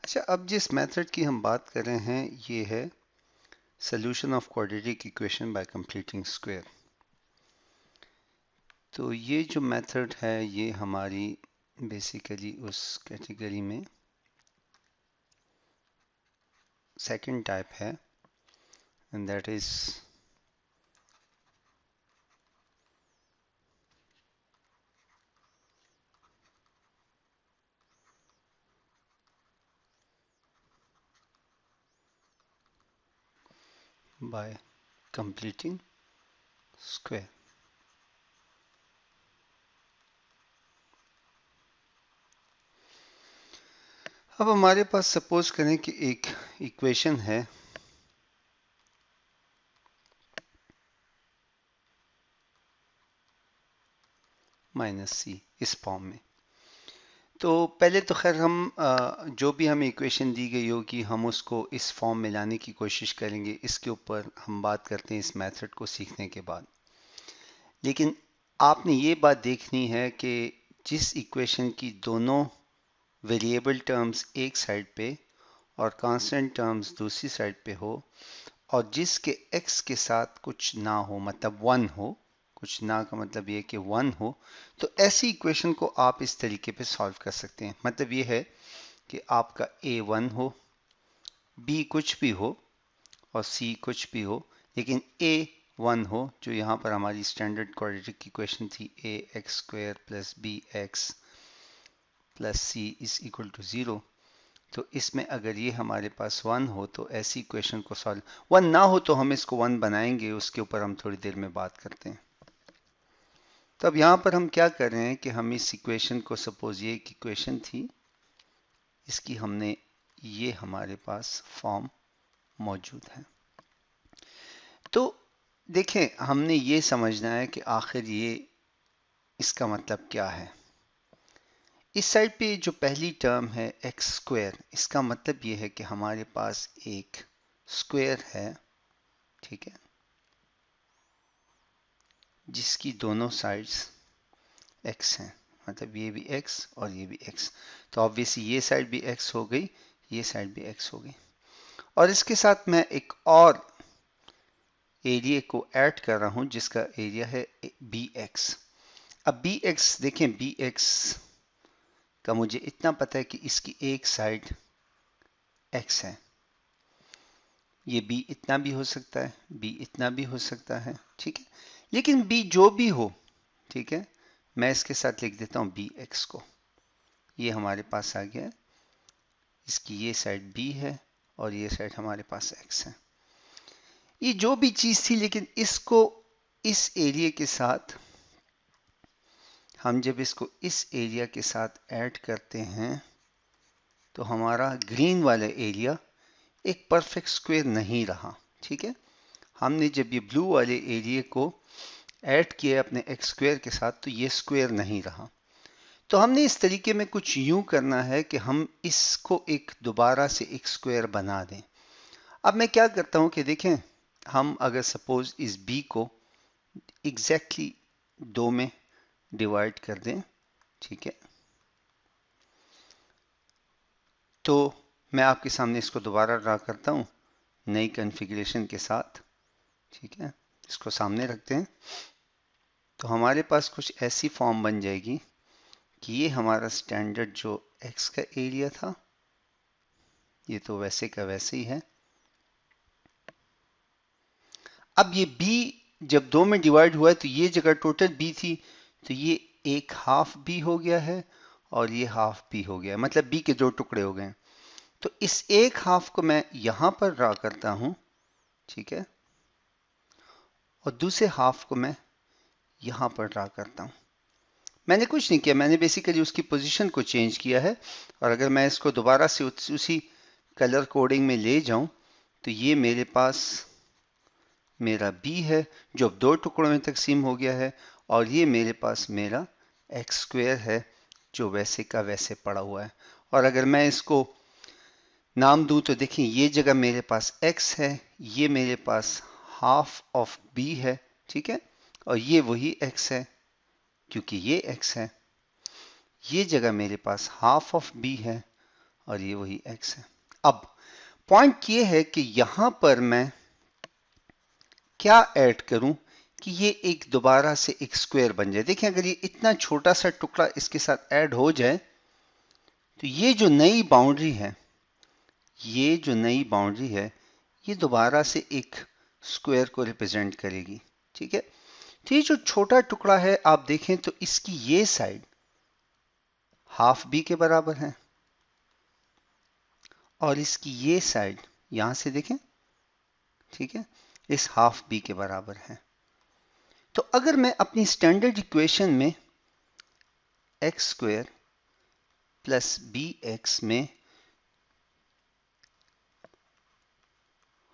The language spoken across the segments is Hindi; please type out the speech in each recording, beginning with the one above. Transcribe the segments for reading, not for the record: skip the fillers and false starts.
अच्छा, अब जिस मेथड की हम बात कर रहे हैं ये है solution of quadratic equation by completing square. तो ये जो मेथड है ये हमारी बेसिकली उस कैटेगरी में सेकंड टाइप है, and that is by completing square. अब हमारे पास सपोज करें कि एक इक्वेशन है -c इस फॉर्म में। तो पहले तो खैर हम जो भी हमें इक्वेशन दी गई होगी हम उसको इस फॉर्म में लाने की कोशिश करेंगे। इसके ऊपर हम बात करते हैं इस मेथड को सीखने के बाद। लेकिन आपने ये बात देखनी है कि जिस इक्वेशन की दोनों वेरिएबल टर्म्स एक साइड पे और कांस्टेंट टर्म्स दूसरी साइड पे हो और जिसके x के साथ कुछ ना हो, मतलब 1 हो, कुछ ना का मतलब ये कि 1 हो, तो ऐसी इक्वेशन को आप इस तरीके पे सॉल्व कर सकते हैं। मतलब ये है कि आपका a 1 हो, b कुछ भी हो और c कुछ भी हो, लेकिन a 1 हो, जो यहाँ पर हमारी स्टैंडर्ड क्वाड्रेटिक इक्वेशन थी ax² plus bx plus c is equal to 0। तो इसमें अगर ये हमारे पास 1 हो तो ऐसी इक्वेशन को सॉल्व, 1 ना हो तो हम इसको 1 बनाएंगे, उसके ऊपर हम थोड़ी देर में बात करते हैं। तो अब यहाँ पर हम क्या कर रहे हैं कि हम इस इक्वेशन को, सपोज ये एक इक्वेशन थी, इसकी हमने ये हमारे पास फॉर्म मौजूद है। तो देखें, हमने ये समझना है कि आखिर ये इसका मतलब क्या है। इस साइड पे जो पहली टर्म है x², इसका मतलब ये है कि हमारे पास एक स्क्वायर है, ठीक है, जिसकी दोनों साइड्स x हैं। मतलब ये भी x और ये भी x। तो ऑब्वियसली ये साइड भी x हो गई, ये साइड भी x हो गई। और इसके साथ मैं एक और एरिया को ऐड कर रहा हूं जिसका एरिया है bx। अब bx देखें, bx का मुझे इतना पता है कि इसकी एक साइड x है। ये b इतना भी हो सकता है, b इतना भी हो सकता है, ठीक है। लेकिन b जो भी हो, ठीक है, मैं इसके साथ लिख देता हूं bx को। ये हमारे पास आ गया, इसकी ये साइड b है और ये साइड हमारे पास x है। ये जो भी चीज थी, लेकिन इसको इस एरिया के साथ, हम जब इसको इस एरिया के साथ ऐड करते हैं तो हमारा ग्रीन वाला एरिया एक परफेक्ट स्क्वायर नहीं रहा, ठीक है। हमने जब ये ब्लू वाले एरिया को ऐड किया अपने x² के साथ तो ये स्क्वायर नहीं रहा। तो हमने इस तरीके में कुछ यूं करना है कि हम इसको एक दोबारा से एक स्क्वायर बना दें। अब मैं क्या करता हूं कि देखें, हम अगर सपोज इस b को एग्जैक्टली 2 में डिवाइड कर दें, ठीक है, तो मैं आपके सामने इसको दोबारा ड्रा करता हूं नई कॉन्फ़िगरेशन के साथ, ठीक है। इसको सामने रखते हैं तो हमारे पास कुछ ऐसी फॉर्म बन जाएगी कि ये हमारा स्टैंडर्ड जो x का एरिया था, ये तो वैसे का वैसे ही है। अब ये b जब 2 में डिवाइड हुआ है तो ये जगह टोटल b थी, तो ये एक हाफ b हो गया है और ये हाफ b हो गया है, मतलब b के 2 टुकड़े हो गए। तो इस एक हाफ को मैं यहां पर ड्रा करता हूं, ठीक है, और दूसरे हाफ को मैं यहां पर ड्रा करता हूं। मैंने कुछ नहीं किया, मैंने बेसिकली उसकी पोजीशन को चेंज किया है। और अगर मैं इसको दोबारा से उसी कलर कोडिंग में ले जाऊं तो ये मेरे पास मेरा b है जो अब 2 टुकड़ों में तकसीम हो गया है, और ये मेरे पास मेरा x² है जो वैसे का वैसे पड़ा हुआ है। और अगर मैं इसको नाम दूं तो देखिए, ये जगह मेरे पास x है, ये मेरे पास हाफ ऑफ b है, ठीक है, और ये वही x है क्योंकि ये x है। ये जगह मेरे पास हाफ ऑफ b है और ये वही x है। अब पॉइंट ये है कि यहां पर मैं क्या ऐड करूं कि ये एक दोबारा से एक स्क्वायर बन जाए। देखिए अगर ये इतना छोटा सा टुकड़ा इसके साथ ऐड हो जाए तो ये जो नई बाउंड्री है, ये जो नई बाउंड्री है, ये दोबारा से एक स्क्वायर को रिप्रेजेंट करेगी। ठीक है, तो ये जो छोटा टुकड़ा है आप देखें तो इसकी ये साइड हाफ बी के बराबर है और इसकी ये साइड यहां से देखें, ठीक है, इस हाफ बी के बराबर है। तो अगर मैं अपनी स्टैंडर्ड इक्वेशन में x square plus b x में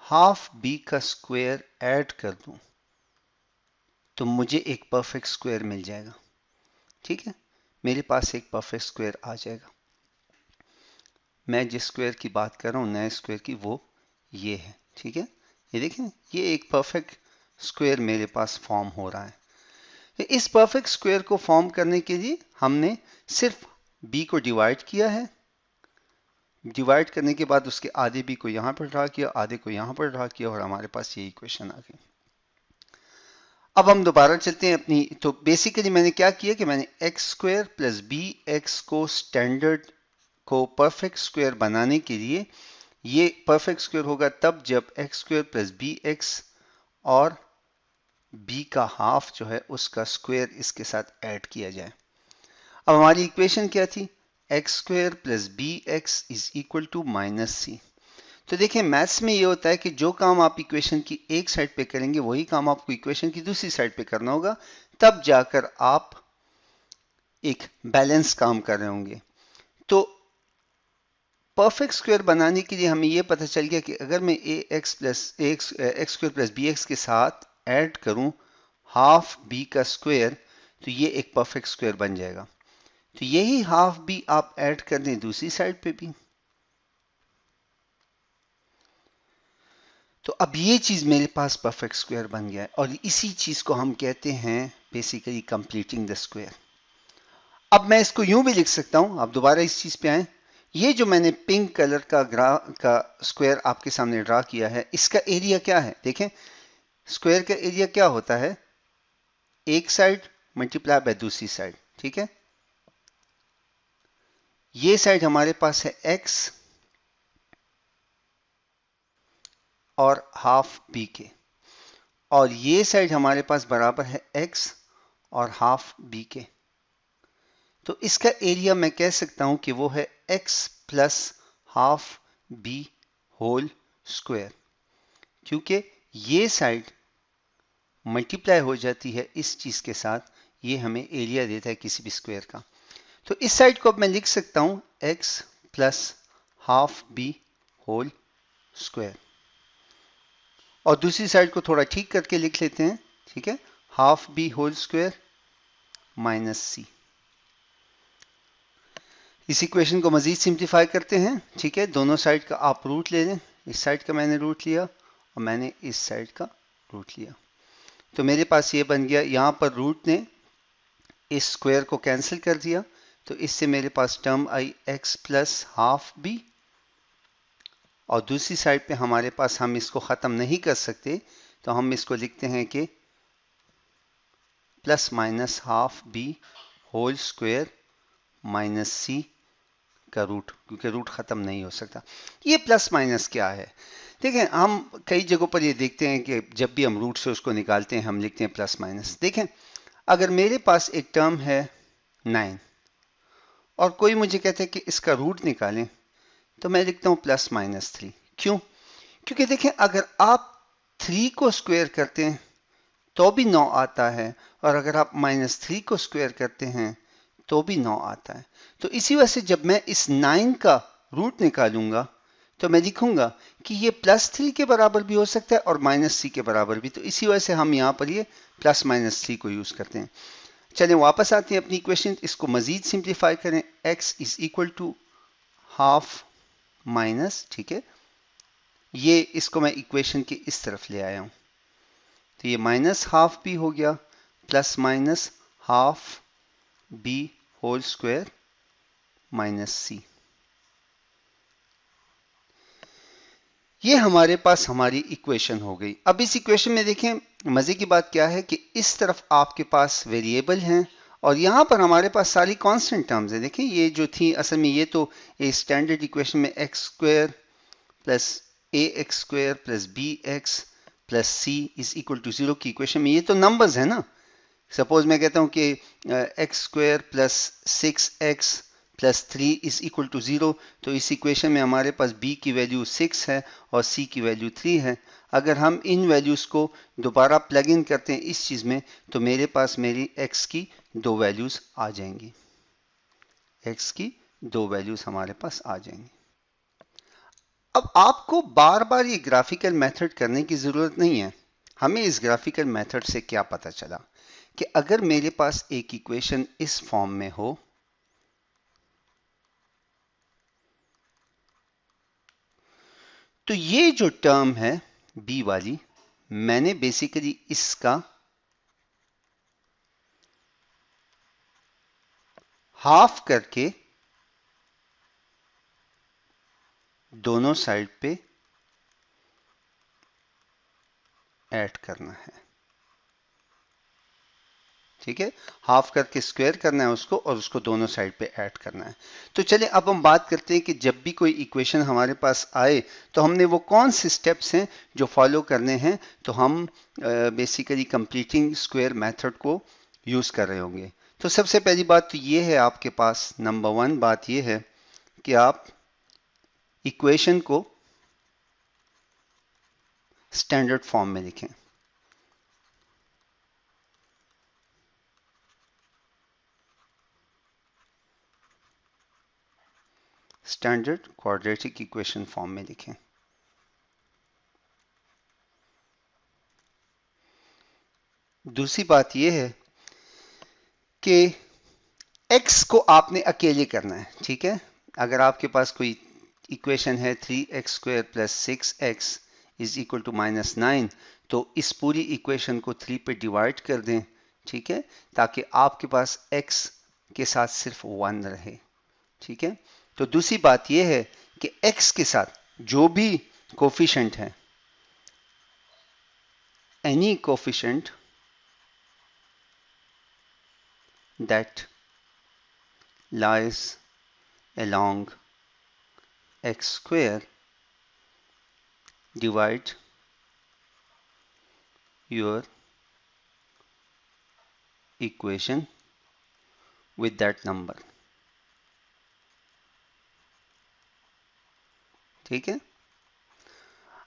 हाफ बी का स्क्वायर ऐड कर दूं तो मुझे एक परफेक्ट स्क्वायर मिल जाएगा। ठीक है, मेरे पास एक परफेक्ट स्क्वायर आ जाएगा। मैं जिस स्क्वायर की बात कर रहा हूं नए स्क्वायर की, वो ये है। ठीक है, ये देखें, ये एक परफेक्ट स्क्वायर मेरे पास फॉर्म हो रहा है। इस परफेक्ट स्क्वायर को फॉर्म करने के लिए हमने सिर्फ b को डिवाइड किया है। डिवाइड करने के बाद उसके आधे b को यहां पर ड्रा किया, आधे को यहां पर ड्रा किया और हमारे पास ये इक्वेशन आ गई। अब हम दोबारा चलते हैं अपनी, तो बेसिकली मैंने क्या किया कि मैंने x square plus b x को स्टैंडर्ड को परफेक्ट स्क्वायर बनाने के लिए, ये परफेक्ट स्क्वायर होगा तब जब x square plus b x और b का हाफ जो है उसका स्क्वायर इसके साथ ऐड किया जाए। अब हमारी इक्वेशन क्या थी, x square plus b x is equal to minus c. तो देखिए मैथ्स में ये होता है कि जो काम आप इक्वेशन की एक साइड पे करेंगे वही काम आपको इक्वेशन की दूसरी साइड पे करना होगा, तब जाकर आप एक बैलेंस काम कर रहे होंगे। तो परफेक्ट स्क्वायर बनाने के लिए हमें यह पता चल गया कि अगर मैं x square plus b x के साथ ऐड करूं हाफ बी का स्क्वायर तो ये एक परफेक्ट स्क्वायर बन जाएगा। तो यही हाफ बी आप ऐड कर दें दूसरी साइड पे भी, तो अब ये चीज मेरे पास परफेक्ट स्क्वायर बन गया है और इसी चीज को हम कहते हैं बेसिकली कंप्लीटिंग द स्क्वायर। अब मैं इसको यूं भी लिख सकता हूं, आप दोबारा इस चीज पे आए, ये जो मैंने पिंक कलर का स्क्वायर आपके सामने ड्रा किया है, इसका एरिया क्या है? देखें स्क्वायर का एरिया क्या होता है, एक साइड मल्टीप्लाई बाय दूसरी साइड। ठीक है, ये साइड हमारे पास है x और हाफ b के, और ये साइड हमारे पास बराबर है x और हाफ b के। तो इसका एरिया मैं कह सकता हूं कि वो है x plus half b whole square, क्योंकि ये साइड मल्टीप्लाई हो जाती है इस चीज के साथ, ये हमें एरिया देता है किसी भी स्क्वायर का। तो इस साइड को अब मैं लिख सकता हूं x plus half b whole square, और दूसरी साइड को थोड़ा ठीक करके लिख लेते हैं। ठीक है, half b whole square minus c. इस इक्वेशन को मजीद सिंप्लीफाई करते हैं। ठीक है, दोनों साइड का आप रूट ले लें, इस साइड का मैंने रूट लिया और मैंने इस साइड का रूट लिया, तो मेरे पास ये बन गया, यहां पर रूट ने इस स्क्वायर को कैंसिल कर दिया, तो इससे मेरे पास टर्म आई x प्लस हाफ बी, और दूसरी साइड पे हमारे पास, हम इसको ख़त्म नहीं कर सकते तो हम इसको लिखते हैं कि plus minus half b whole square minus c का रूट, क्योंकि रूट ख़त्म नहीं हो सकता। ये प्लस माइनस क्या है? देखें हम कई जगहों पर ये देखते हैं कि जब भी हम रूट से उसको निकालते हैं हम लिखते हैं प्लस माइनस। देखें अगर मेरे पास एक टर्म है 9 और कोई मुझे कहता है कि इसका रूट निकालें, तो मैं लिखता हूं प्लस माइनस 3। क्यों? क्योंकि देखें अगर आप 3 को स्क्वायर करते हैं तो भी 9 आता है, और अगर आप -3 को स्क्वायर करते हैं तो भी 9 आता है। तो इसी वजह से जब मैं इस 9 का रूट निकालूंगा तो मैं लिखूंगा कि ये +3 के बराबर भी हो सकता है और -3 के बराबर भी, तो इसी वजह से हम यहां पर ये +-3 को यूज करते हैं। चलें वापस आते हैं अपनी इक्वेशन, इसको मजीद सिंप्लीफाई करें, x is equal to half minus, ठीक है, ये इसको मैं इक्वेशन के इस तरफ ले आया हूं, तो ये माइनस हाफ बी हो गया plus minus half b whole square minus c. ये हमारे पास हमारी इक्वेशन हो गई। अब इस इक्वेशन में देखें मजे की बात क्या है कि इस तरफ आपके पास वेरिएबल हैं और यहाँ पर हमारे पास सारी कांस्टेंट टर्म्स हैं। देखें ये जो थी असल में ये तो स्टैंडर्ड इक्वेशन में x square plus a x square plus b x plus c is equal to 0 की इक्वेशन में ये तो नंबर्स है ना। सपोज मैं कहता हूं कि x square plus 6x plus 3 is equal to 0, तो इस इक्वेशन में हमारे पास b की वैल्यू 6 है और c की वैल्यू 3 है। अगर हम इन वैल्यूज को दोबारा प्लग इन करते हैं इस चीज में तो मेरे पास मेरी x की दो वैल्यूज आ जाएंगी। x की दो वैल्यूज हमारे पास आ जाएंगी। अब आपको बार बार ये ग्राफिकल मेथड करने की जरूरत नहीं है। हमें इस ग्राफिकल मेथड से क्या पता चला कि अगर मेरे पास एक इक्वेशन इस फॉर्म में हो तो ये जो टर्म है b वाली, मैंने बेसिकली इसका हाफ करके दोनों साइड पे ऐड करना है। ठीक है, हाफ करके स्क्वायर करना है उसको और उसको दोनों साइड पे ऐड करना है। तो चलिए अब हम बात करते हैं कि जब भी कोई इक्वेशन हमारे पास आए तो हमने वो कौन से स्टेप्स हैं जो फॉलो करने हैं। तो हम बेसिकली कंप्लीटिंग स्क्वायर मेथड को यूज कर रहे होंगे। तो सबसे पहली बात तो ये है आपके पास नंबर 1 बात ये है कि आप इक्वेशन को स्टैंडर्ड फॉर्म में लिखें। स्टैंडर्ड क्वाड्रेटिक इक्वेशन फॉर्म में लिखें। दूसरी बात यह है कि x को आपने अकेले करना है। ठीक है, अगर आपके पास कोई इक्वेशन है 3x square plus 6x is equal to -9, तो इस पूरी इक्वेशन को 3 पे डिवाइड कर दें। ठीक है, ताकि आपके पास x के साथ सिर्फ 1 रहे। ठीक है, तो दूसरी बात यह है कि x के साथ जो भी कोफिशिएंट है, any coefficient that lies along x square divide your equation with that number। ठीक है,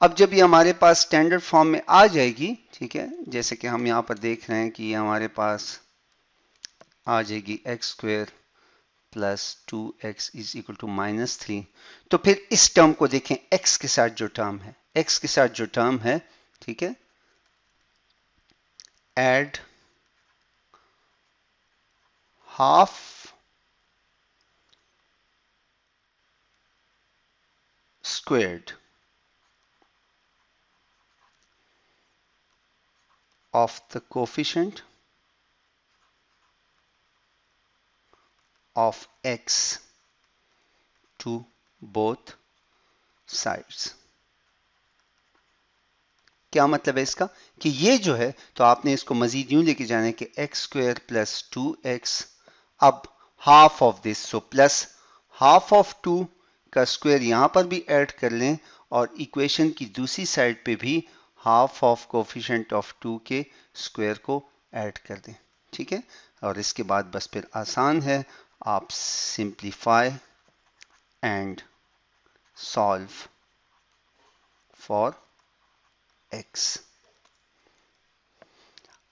अब जब ये हमारे पास स्टैंडर्ड फॉर्म में आ जाएगी, ठीक है, जैसे कि हम यहां पर देख रहे हैं कि ये हमारे पास आ जाएगी x square plus 2x is equal to -3। तो फिर इस टर्म को देखें, x के साथ जो टर्म है, x के साथ जो टर्म है, ठीक है, add half squared of the coefficient of x to both sides। क्या मतलब है इसका कि ये जो है, तो आपने इसको मजीद यूं लेके जाना है कि एक्स स्क्वायर प्लस 2x, अब half of this, so plus half of 2 का स्क्वायर यहां पर भी ऐड कर लें और इक्वेशन की दूसरी साइड पे भी हाफ ऑफ कोफिशिएंट ऑफ 2 के स्क्वायर को ऐड कर दें। ठीक है, और इसके बाद बस फिर आसान है, आप simplify and solve for x।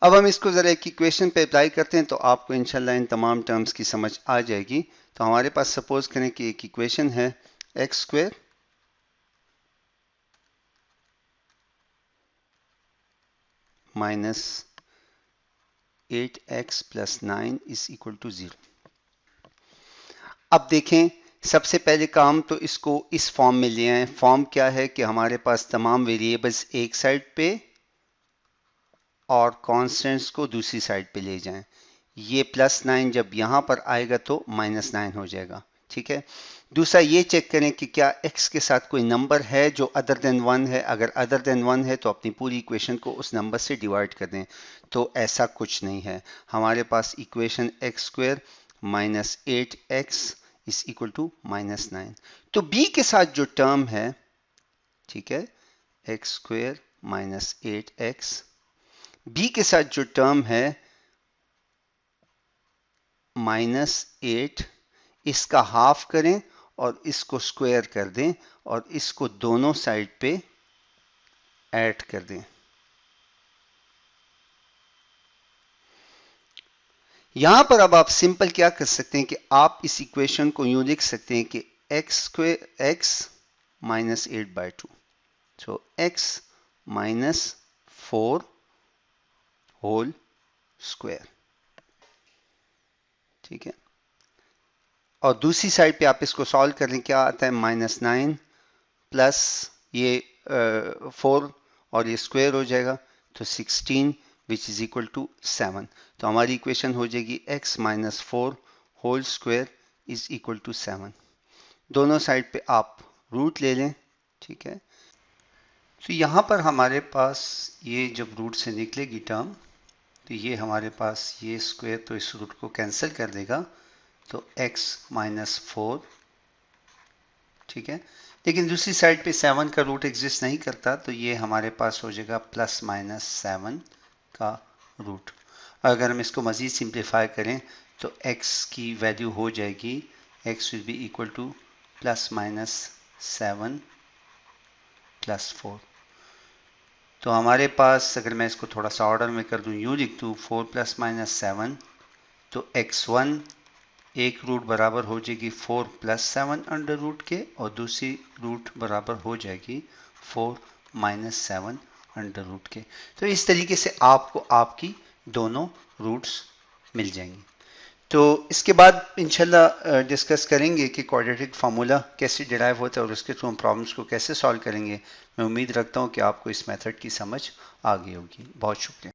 अब हम इसको जरा एक इक्वेशन पे अप्लाई करते हैं तो आपको इंशाल्लाह इन तमाम टर्म्स की समझ आ जाएगी। तो हमारे पास सपोज करें कि एक इक्वेशन है x square minus 8x plus 9 is equal to 0। अब देखें, सबसे पहले काम तो इसको इस फॉर्म में ले आए। फॉर्म क्या है कि हमारे पास तमाम वेरिएबल्स एक साइड पे और कांस्टेंट्स को दूसरी साइड पे ले जाएं। ये +9 जब यहां पर आएगा तो -9 हो जाएगा। ठीक है। दूसरा ये चेक करें कि क्या x के साथ कोई नंबर है जो अदर देन 1 है। अगर अदर देन 1 है तो अपनी पूरी इक्वेशन को उस नंबर से डिवाइड कर दें। तो ऐसा कुछ नहीं है। हमारे पास equation x square minus 8x is equal to -9। तो b के साथ जो टर्म है, ठीक है, x square minus 8x, b के साथ जो टर्म है -8, इसका हाफ करें और इसको स्क्वायर कर दें और इसको दोनों साइड पे ऐड कर दें। यहां पर अब आप सिंपल क्या कर सकते हैं कि आप इस इक्वेशन को यूं लिख सकते हैं कि एक्स स्क्वेयर एक्स माइनस 8/2, सो एक्स माइनस 4 होल स्क्वायर, ठीक है। और दूसरी साइड पे आप इसको सॉल्व कर लें, क्या आता है -9 प्लस ये 4 और ये स्क्वायर हो जाएगा तो 16 विच इज इक्वल टू 7। तो हमारी इक्वेशन हो जाएगी x minus 4 whole square is equal to 7। दोनों साइड पे आप रूट ले लें, ठीक है। तो यहाँ पर हमारे पास ये जब रूट से निकलेगी टर्म, तो ये हमारे पास ये स्क्वायर तो इस रूट को कैंसिल कर देगा, तो x माइनस 4, ठीक है। लेकिन दूसरी साइड पे 7 का रूट एग्जिस्ट नहीं करता, तो ये हमारे पास हो जाएगा +-7 का रूट। अगर हम इसको मज़ीद सिंप्लीफाई करें तो x की वैल्यू हो जाएगी, x will be equal to +-7 + 4। तो हमारे पास, अगर मैं इसको थोड़ा सा ऑर्डर में कर दूं, यूँ लिख दूँ 4 + -7, तो x1 एक रूट बराबर हो जाएगी 4 + 7 अंडर रूट के, और दूसरी रूट बराबर हो जाएगी 4 - 7 अंडर रूट के। तो इस तरीके से आपको आपकी दोनों रूट्स मिल जाएंगी। तो इसके बाद इंशाल्लाह डिस्कस करेंगे कि क्वाड्रेटिक फार्मूला कैसे डिराइव होता है और उसके थ्रू हम प्रॉब्लम्स को कैसे सॉल्व करेंगे। मैं उम्मीद रखता हूँ कि आपको इस मेथड की समझ आ गई होगी। बहुत शुक्रिया।